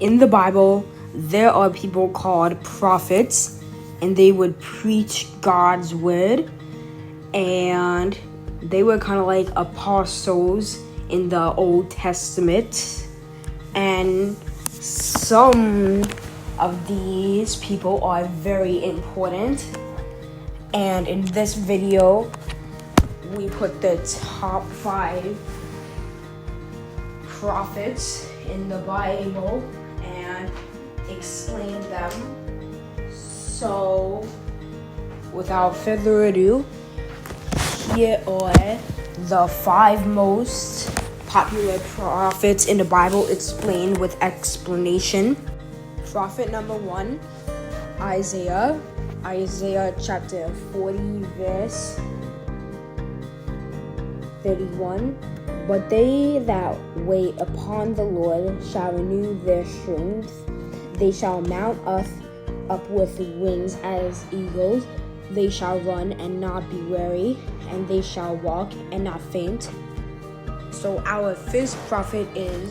in the Bible, there are people called prophets, and they would preach God's word, and they were kind of like apostles in the Old Testament. And some of these people are very important. And in this video, we put the top 5 prophets in the Bible and explain them. So, without further ado, here are the 5 most popular prophets in the Bible explained with explanation. Prophet number 1, Isaiah. Isaiah chapter 40, verse 31. But they that wait upon the Lord shall renew their strength. They shall mount up with wings as eagles. They shall run and not be weary, and they shall walk and not faint. So our first prophet is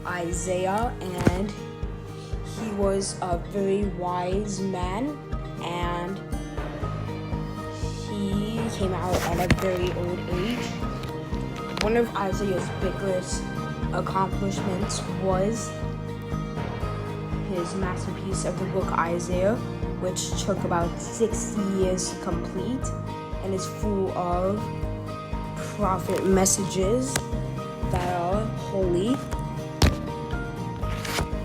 Isaiah, and he was a very wise man, and he came out at a very old age. One of Isaiah's biggest accomplishments was his masterpiece of the book Isaiah, which took about 60 years to complete and is full of prophet messages that are holy.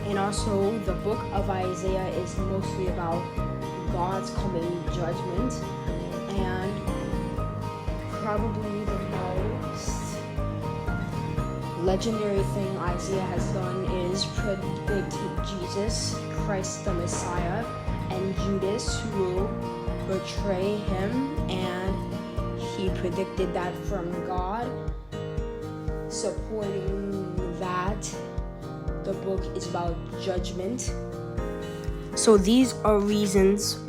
And also, the book of Isaiah is mostly about God's coming judgment, and probably the most legendary thing Isaiah has done is predict Jesus, Christ the Messiah, and Judas who will betray him, and he predicted that from God. Supporting that, the book is about judgment. So these are reasons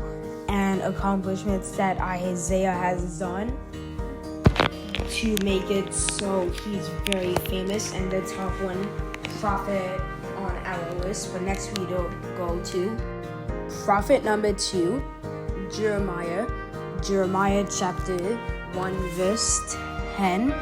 and accomplishments that Isaiah has done to make it so he's very famous and the top 1 prophet on our list. But next we go to prophet number 2, Jeremiah. Jeremiah chapter 1 verse 10.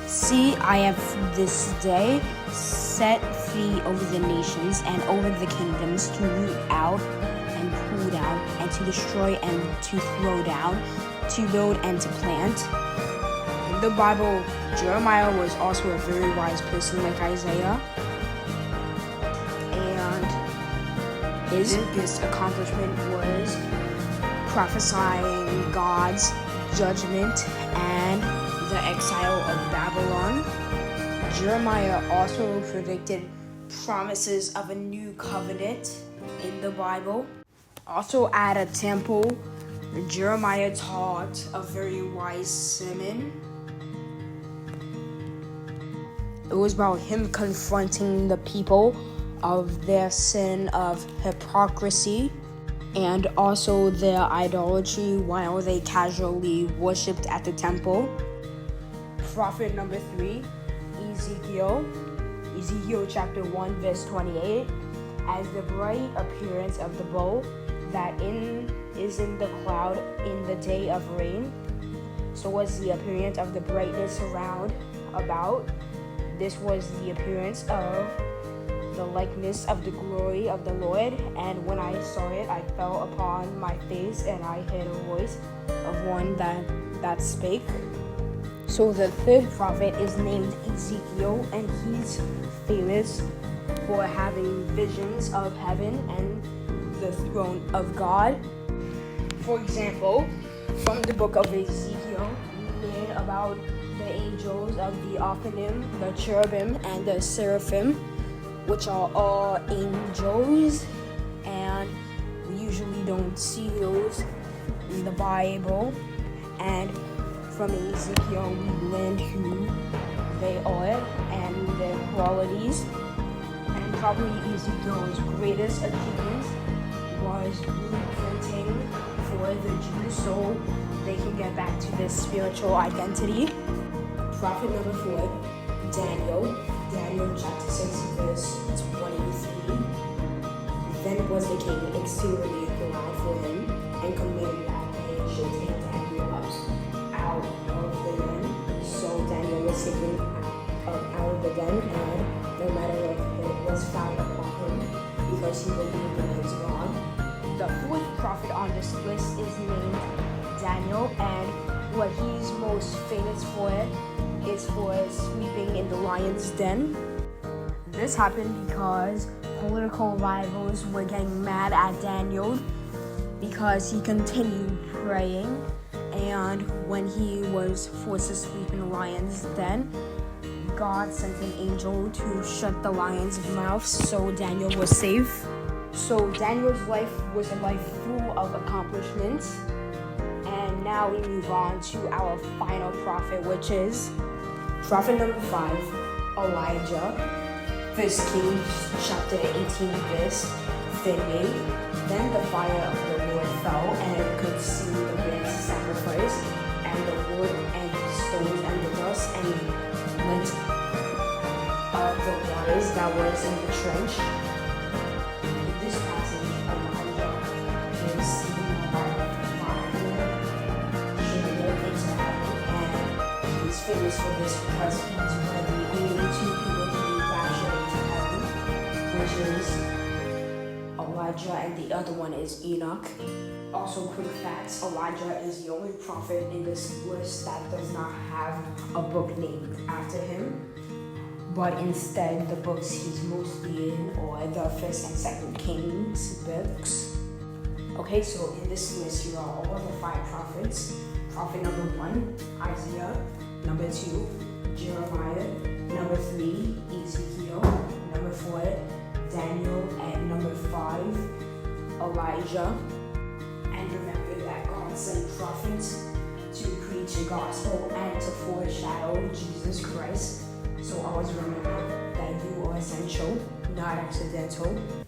See, I have this day set free over the nations and over the kingdoms to root out and pull down and to destroy and to throw down, to build and to plant. In the Bible, Jeremiah was also a very wise person like Isaiah, and his biggest accomplishment was prophesying God's judgment and the exile of Babylon. Jeremiah also predicted promises of a new covenant in the Bible. Also at a temple, Jeremiah taught a very wise sermon. It was about him confronting the people of their sin of hypocrisy and also their idolatry while they casually worshipped at the temple. Prophet number 3, Ezekiel. Ezekiel chapter 1 verse 28. As the bright appearance of the bow that is in the cloud in the day of rain, so was the appearance of the brightness around about. This was the appearance of the likeness of the glory of the Lord, and when I saw it, I fell upon my face, and I heard a voice of one that spake. So the third prophet is named Ezekiel, and he's famous for having visions of heaven and the throne of God. For example, from the book of Ezekiel, we learn about the angels of the Ophanim, the cherubim, and the seraphim, which are all angels, and we usually don't see those in the Bible. And from Ezekiel, we learned who they are and their qualities. And probably Ezekiel's greatest achievement was blueprinting for the Jews so they can get back to their spiritual identity. Prophet number 4, Daniel chapter 6 verse 23. was the king exceedingly glad for him and commanded that they should take Daniel up out of the den. So Daniel was taken out of the den, and no matter if it was found upon him, because he believed in his God. The fourth prophet on this list is named Daniel, and what he's most famous for is for sleeping in the lion's den. This happened because political rivals were getting mad at Daniel because he continued praying, and when he was forced to sleep in the lion's den, God sent an angel to shut the lion's mouth so Daniel was safe. So Daniel's life was a life full of accomplishments. And now we move on to our final prophet, which is prophet number 5, Elijah. 1 Kings chapter 18 verse 38. Then the fire of the Lord fell and consumed the burnt sacrifice and the wood and the stones and the dust and went of the waters that was in the trench. In this passage, Elijah is seen by fire shooting into heaven, and he's famous for this because he's one of the only 2 people to be raptured into heaven, which is Elijah, and the other one is Enoch. Also, quick facts, Elijah is the only prophet in this list that does not have a book named after him, but instead the books he's mostly in are the 1st and 2nd Kings books. Okay, so in this list here are all of the 5 prophets. Prophet number 1, Isaiah. Number 2, Jeremiah. Number 3, Ezekiel. Number 4, Daniel. And number 5, Elijah. And remember that God sent prophets to preach the gospel and to foreshadow Jesus Christ. So always remember that you are essential, not accidental.